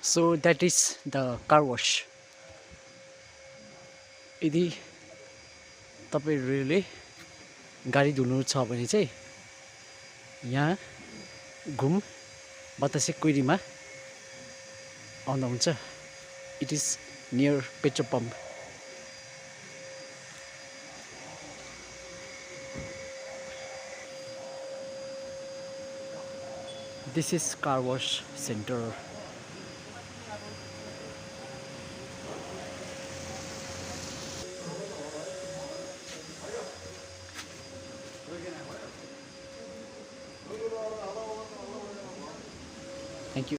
So that is the car wash. यदि तपाईहरुले गाडी धुनु छ भने चाहिँ यहाँ घुम बतासे कुइरीमा आउनु हुन्छ. It is near petrol pump. This is car wash center. Thank you.